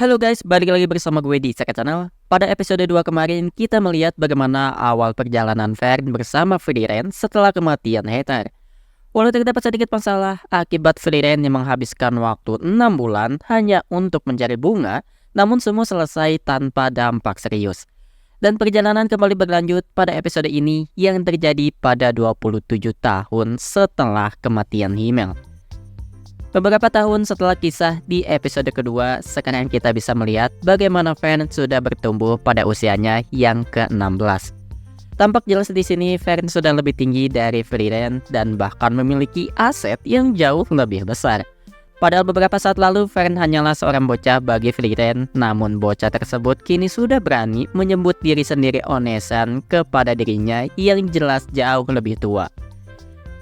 Halo guys, balik lagi bersama gue di Saka Channel. Pada episode 2 kemarin, kita melihat bagaimana awal perjalanan Fern bersama Frieren setelah kematian Heather. Walau terdapat sedikit masalah akibat Frieren yang menghabiskan waktu 6 bulan hanya untuk mencari bunga, namun semua selesai tanpa dampak serius. Dan perjalanan kembali berlanjut pada episode ini yang terjadi pada 27 tahun setelah kematian Himmel. Beberapa tahun setelah kisah di episode kedua, sekarang kita bisa melihat bagaimana Fern sudah bertumbuh pada usianya yang ke-16. Tampak jelas di sini Fern sudah lebih tinggi dari Frieren dan bahkan memiliki aset yang jauh lebih besar. Padahal beberapa saat lalu Fern hanyalah seorang bocah bagi Frieren, namun bocah tersebut kini sudah berani menyebut diri sendiri Onesan kepada dirinya yang jelas jauh lebih tua.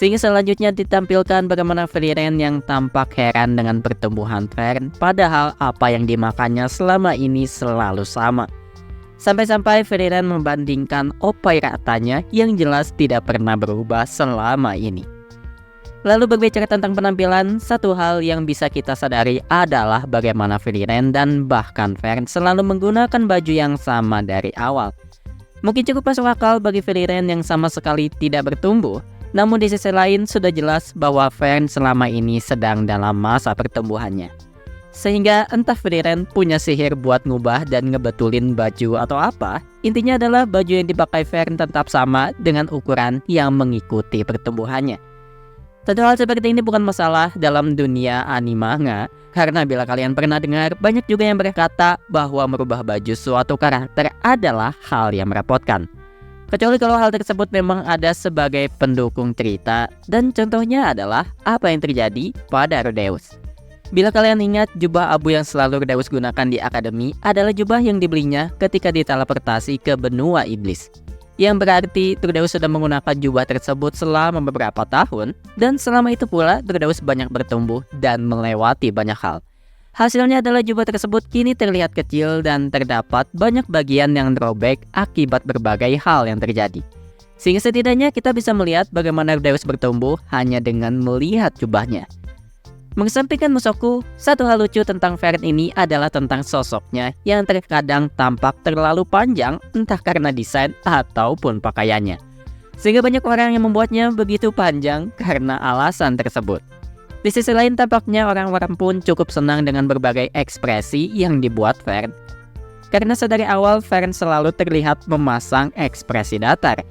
Sehingga selanjutnya ditampilkan bagaimana Frieren yang tampak heran dengan pertumbuhan Fern, padahal apa yang dimakannya selama ini selalu sama. Sampai-sampai Frieren membandingkan opai ratanya yang jelas tidak pernah berubah selama ini. Lalu berbicara tentang penampilan, satu hal yang bisa kita sadari adalah bagaimana Frieren dan bahkan Fern selalu menggunakan baju yang sama dari awal. Mungkin cukup masuk akal bagi Frieren yang sama sekali tidak bertumbuh. Namun di sisi lain sudah jelas bahwa Fern selama ini sedang dalam masa pertumbuhannya. Sehingga entah Frieren punya sihir buat ngubah dan ngebetulin baju atau apa, intinya adalah baju yang dipakai Fern tetap sama dengan ukuran yang mengikuti pertumbuhannya. Tentu hal seperti ini bukan masalah dalam dunia anime, karena bila kalian pernah dengar, banyak juga yang berkata bahwa merubah baju suatu karakter adalah hal yang merepotkan. Kecuali kalau hal tersebut memang ada sebagai pendukung cerita, dan contohnya adalah apa yang terjadi pada Rudeus. Bila kalian ingat, jubah abu yang selalu Rudeus gunakan di akademi adalah jubah yang dibelinya ketika diteleportasi ke benua iblis. Yang berarti Rudeus sudah menggunakan jubah tersebut selama beberapa tahun, dan selama itu pula Rudeus banyak bertumbuh dan melewati banyak hal. Hasilnya adalah jubah tersebut kini terlihat kecil dan terdapat banyak bagian yang robek akibat berbagai hal yang terjadi. Sehingga setidaknya kita bisa melihat bagaimana Rudeus bertumbuh hanya dengan melihat jubahnya. Mengesampingkan musuhku, satu hal lucu tentang Fern ini adalah tentang sosoknya yang terkadang tampak terlalu panjang entah karena desain ataupun pakaiannya. Sehingga banyak orang yang membuatnya begitu panjang karena alasan tersebut. Di sisi lain tampaknya orang-orang pun cukup senang dengan berbagai ekspresi yang dibuat Fern. Karena sedari awal Fern selalu terlihat memasang ekspresi datar.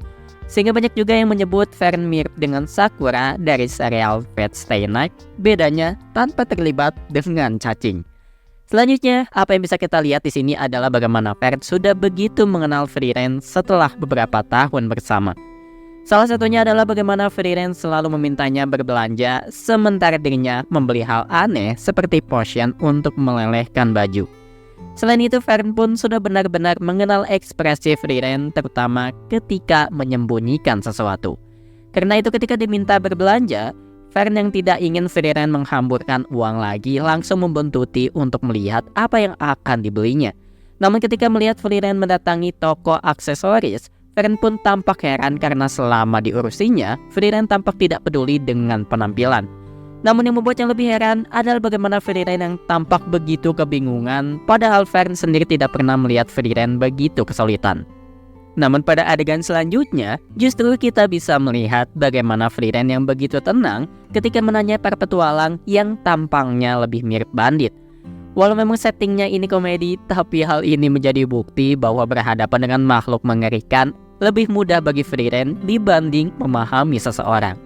Sehingga banyak juga yang menyebut Fern mirip dengan Sakura dari serial Fate Stay Night, bedanya tanpa terlibat dengan cacing. Selanjutnya, apa yang bisa kita lihat di sini adalah bagaimana Fern sudah begitu mengenal Frieren setelah beberapa tahun bersama. Salah satunya adalah bagaimana Frieren selalu memintanya berbelanja sementara dirinya membeli hal aneh seperti potion untuk melelehkan baju. Selain itu, Fern pun sudah benar-benar mengenal ekspresi Frieren terutama ketika menyembunyikan sesuatu. Karena itu ketika diminta berbelanja, Fern yang tidak ingin Frieren menghamburkan uang lagi langsung membuntuti untuk melihat apa yang akan dibelinya. Namun ketika melihat Frieren mendatangi toko aksesoris, Fern pun tampak heran karena selama diurusinya, Frieren tampak tidak peduli dengan penampilan. Namun yang membuat yang lebih heran adalah bagaimana Frieren yang tampak begitu kebingungan, padahal Fern sendiri tidak pernah melihat Frieren begitu kesulitan. Namun pada adegan selanjutnya, justru kita bisa melihat bagaimana Frieren yang begitu tenang ketika menanya para petualang yang tampangnya lebih mirip bandit. Walau memang settingnya ini komedi, tapi hal ini menjadi bukti bahwa berhadapan dengan makhluk mengerikan lebih mudah bagi Frieren dibanding memahami seseorang.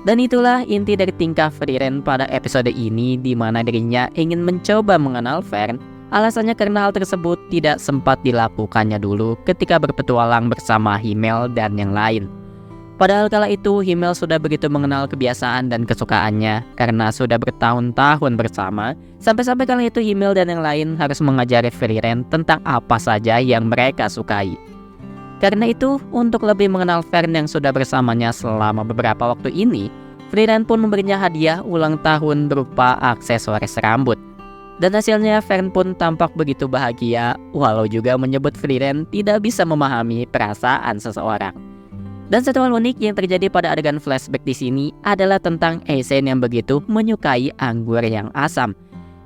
Dan itulah inti dari tingkah Frieren pada episode ini, di mana dirinya ingin mencoba mengenal Fern. Alasannya karena hal tersebut tidak sempat dilakukannya dulu ketika berpetualang bersama Himmel dan yang lain. Padahal kala itu Himmel sudah begitu mengenal kebiasaan dan kesukaannya karena sudah bertahun-tahun bersama, sampai-sampai kala itu Himmel dan yang lain harus mengajari Frieren tentang apa saja yang mereka sukai. Karena itu, untuk lebih mengenal Fern yang sudah bersamanya selama beberapa waktu ini, Frieren pun memberinya hadiah ulang tahun berupa aksesoris rambut. Dan hasilnya Fern pun tampak begitu bahagia, walau juga menyebut Frieren tidak bisa memahami perasaan seseorang. Dan satu hal unik yang terjadi pada adegan flashback di sini adalah tentang Eisen yang begitu menyukai anggur yang asam.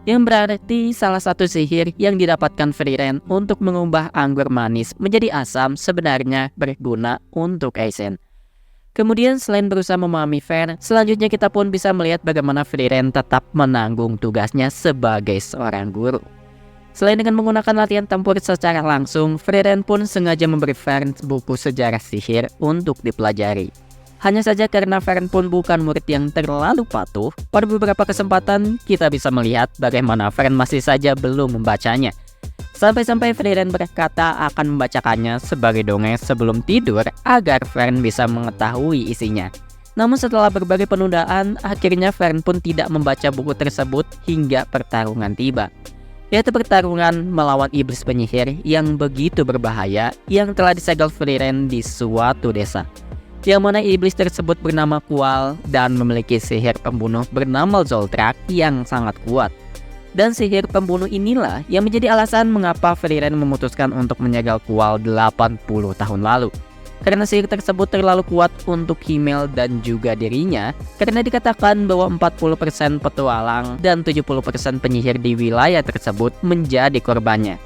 yang berarti salah satu sihir yang didapatkan Frieren untuk mengubah anggur manis menjadi asam sebenarnya berguna untuk Aizen. Kemudian selain berusaha memahami Fern, selanjutnya kita pun bisa melihat bagaimana Frieren tetap menanggung tugasnya sebagai seorang guru. Selain dengan menggunakan latihan tempur secara langsung, Frieren pun sengaja memberi Fern buku sejarah sihir untuk dipelajari. Hanya saja karena Fern pun bukan murid yang terlalu patuh, pada beberapa kesempatan kita bisa melihat bagaimana Fern masih saja belum membacanya. Sampai-sampai Frieren berkata akan membacakannya sebagai dongeng sebelum tidur agar Fern bisa mengetahui isinya. Namun setelah berbagai penundaan, akhirnya Fern pun tidak membaca buku tersebut hingga pertarungan tiba. Yaitu pertarungan melawan iblis penyihir yang begitu berbahaya yang telah disegel Frieren di suatu desa. Yang mana iblis tersebut bernama Qual dan memiliki sihir pembunuh bernama Zoltrak yang sangat kuat. Dan sihir pembunuh inilah yang menjadi alasan mengapa Frieren memutuskan untuk menyegel Qual 80 tahun lalu. Karena sihir tersebut terlalu kuat untuk Himmel dan juga dirinya, karena dikatakan bahwa 40% petualang dan 70% penyihir di wilayah tersebut menjadi korbannya.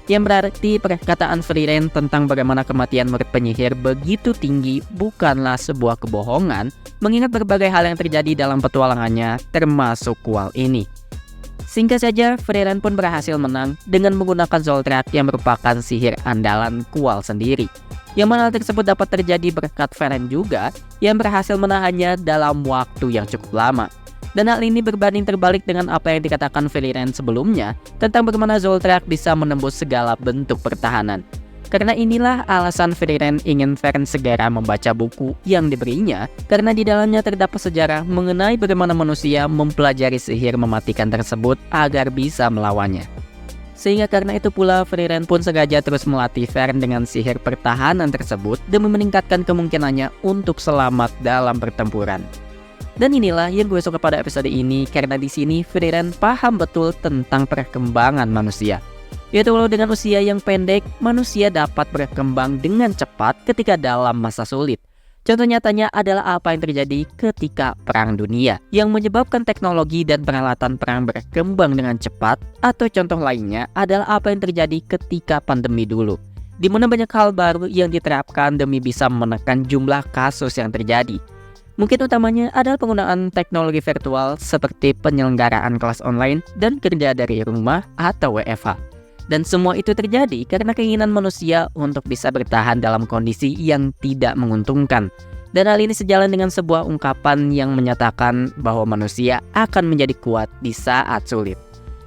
Yang berarti perkataan Frieren tentang bagaimana kematian murid penyihir begitu tinggi bukanlah sebuah kebohongan, mengingat berbagai hal yang terjadi dalam petualangannya termasuk Qual ini. Singkat saja, Frieren pun berhasil menang dengan menggunakan Zoltrak yang merupakan sihir andalan Qual sendiri. Yang mana hal tersebut dapat terjadi berkat Frieren juga yang berhasil menahannya dalam waktu yang cukup lama. Dan hal ini berbanding terbalik dengan apa yang dikatakan Frieren sebelumnya tentang bagaimana Zoltrak bisa menembus segala bentuk pertahanan. Karena inilah alasan Frieren ingin Fern segera membaca buku yang diberinya, karena di dalamnya terdapat sejarah mengenai bagaimana manusia mempelajari sihir mematikan tersebut agar bisa melawannya. Sehingga karena itu pula Frieren pun sengaja terus melatih Fern dengan sihir pertahanan tersebut demi meningkatkan kemungkinannya untuk selamat dalam pertempuran. Dan inilah yang gue suka pada episode ini, karena di sini Frieren paham betul tentang perkembangan manusia. Yaitu walau dengan usia yang pendek, manusia dapat berkembang dengan cepat ketika dalam masa sulit. Contoh nyatanya adalah apa yang terjadi ketika Perang Dunia, yang menyebabkan teknologi dan peralatan perang berkembang dengan cepat, atau contoh lainnya adalah apa yang terjadi ketika pandemi dulu, di mana banyak hal baru yang diterapkan demi bisa menekan jumlah kasus yang terjadi. Mungkin utamanya adalah penggunaan teknologi virtual seperti penyelenggaraan kelas online dan kerja dari rumah atau WFH. Dan semua itu terjadi karena keinginan manusia untuk bisa bertahan dalam kondisi yang tidak menguntungkan. Dan hal ini sejalan dengan sebuah ungkapan yang menyatakan bahwa manusia akan menjadi kuat di saat sulit.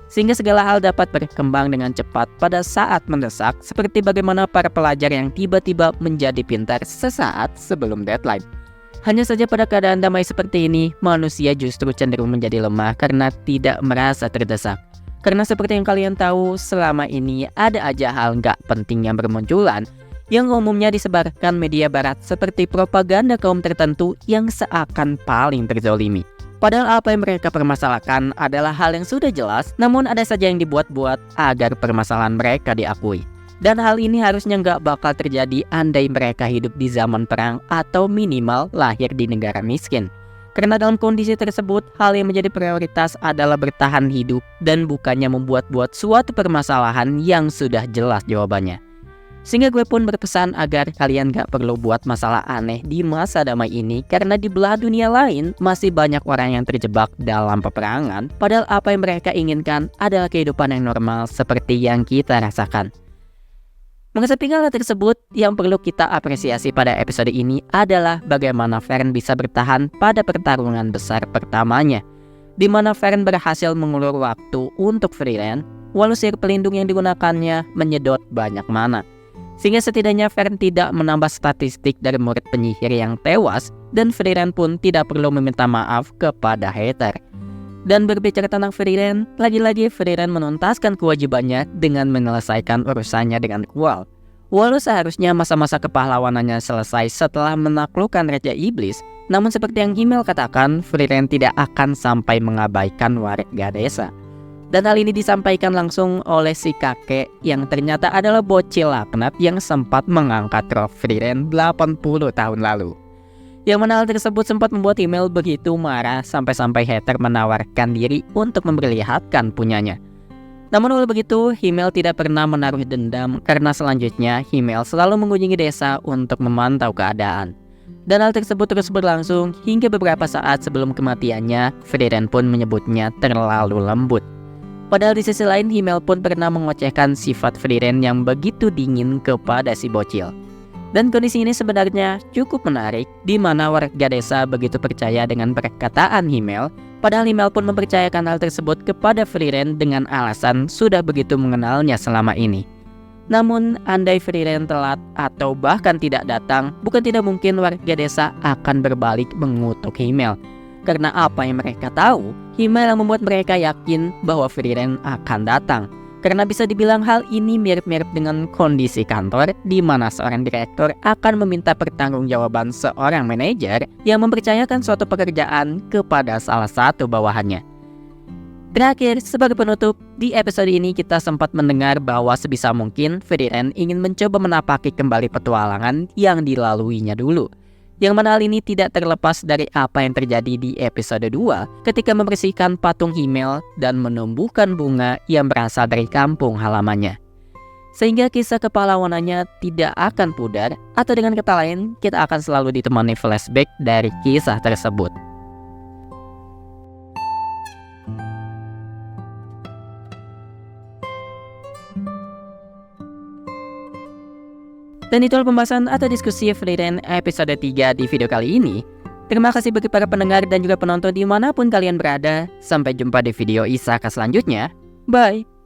Sehingga segala hal dapat berkembang dengan cepat pada saat mendesak, seperti bagaimana para pelajar yang tiba-tiba menjadi pintar sesaat sebelum deadline. Hanya saja pada keadaan damai seperti ini, manusia justru cenderung menjadi lemah karena tidak merasa terdesak. Karena seperti yang kalian tahu, selama ini ada aja hal nggak penting yang bermunculan, yang umumnya disebarkan media barat seperti propaganda kaum tertentu yang seakan paling terzolimi. Padahal apa yang mereka permasalahkan adalah hal yang sudah jelas, namun ada saja yang dibuat-buat agar permasalahan mereka diakui. Dan hal ini harusnya nggak bakal terjadi andai mereka hidup di zaman perang atau minimal lahir di negara miskin. Karena dalam kondisi tersebut, hal yang menjadi prioritas adalah bertahan hidup dan bukannya membuat-buat suatu permasalahan yang sudah jelas jawabannya. Sehingga gue pun berpesan agar kalian gak perlu buat masalah aneh di masa damai ini, karena di belahan dunia lain masih banyak orang yang terjebak dalam peperangan, padahal apa yang mereka inginkan adalah kehidupan yang normal seperti yang kita rasakan. Mengesampingkan hal tersebut, yang perlu kita apresiasi pada episode ini adalah bagaimana Fern bisa bertahan pada pertarungan besar pertamanya, di mana Fern berhasil mengulur waktu untuk Frieren, walau sihir pelindung yang digunakannya menyedot banyak mana. Sehingga setidaknya Fern tidak menambah statistik dari murid penyihir yang tewas, dan Frieren pun tidak perlu meminta maaf kepada hater. Dan berbicara tentang Frieren, lagi-lagi Frieren menuntaskan kewajibannya dengan menyelesaikan urusannya dengan Qual. Walau seharusnya masa-masa kepahlawanannya selesai setelah menaklukkan Raja Iblis, namun seperti yang Himmel katakan, Frieren tidak akan sampai mengabaikan warga desa. Dan hal ini disampaikan langsung oleh si kakek yang ternyata adalah bocil laknat yang sempat mengangkat Rob Frieren 80 tahun lalu. Yang mana hal tersebut sempat membuat Himmel begitu marah sampai-sampai hater menawarkan diri untuk memperlihatkan punyanya. Namun walau begitu, Himmel tidak pernah menaruh dendam karena selanjutnya Himmel selalu mengunjungi desa untuk memantau keadaan. Dan hal tersebut terus berlangsung hingga beberapa saat sebelum kematiannya, Frieren pun menyebutnya terlalu lembut. Padahal di sisi lain, Himmel pun pernah mengocehkan sifat Frieren yang begitu dingin kepada si bocil. Dan kondisi ini sebenarnya cukup menarik, di mana warga desa begitu percaya dengan perkataan Himmel, padahal Himmel pun mempercayakan hal tersebut kepada Frieren dengan alasan sudah begitu mengenalnya selama ini. Namun, andai Frieren telat atau bahkan tidak datang, bukan tidak mungkin warga desa akan berbalik mengutuk Himmel. Karena apa yang mereka tahu, Himmel yang membuat mereka yakin bahwa Frieren akan datang. Karena bisa dibilang hal ini mirip-mirip dengan kondisi kantor di mana seorang direktur akan meminta pertanggungjawaban seorang manajer yang mempercayakan suatu pekerjaan kepada salah satu bawahannya. Terakhir, sebagai penutup, di episode ini kita sempat mendengar bahwa sebisa mungkin Frieren ingin mencoba menapaki kembali petualangan yang dilaluinya dulu. Yang mana hal ini tidak terlepas dari apa yang terjadi di episode 2 ketika membersihkan patung Himmel dan menumbuhkan bunga yang berasal dari kampung halamannya. Sehingga kisah kepahlawanannya tidak akan pudar, atau dengan kata lain, kita akan selalu ditemani flashback dari kisah tersebut. Dan itulah pembahasan atau diskusi Frieren episode 3 di video kali ini. Terima kasih bagi para pendengar dan juga penonton dimanapun kalian berada. Sampai jumpa di video Isaka selanjutnya. Bye!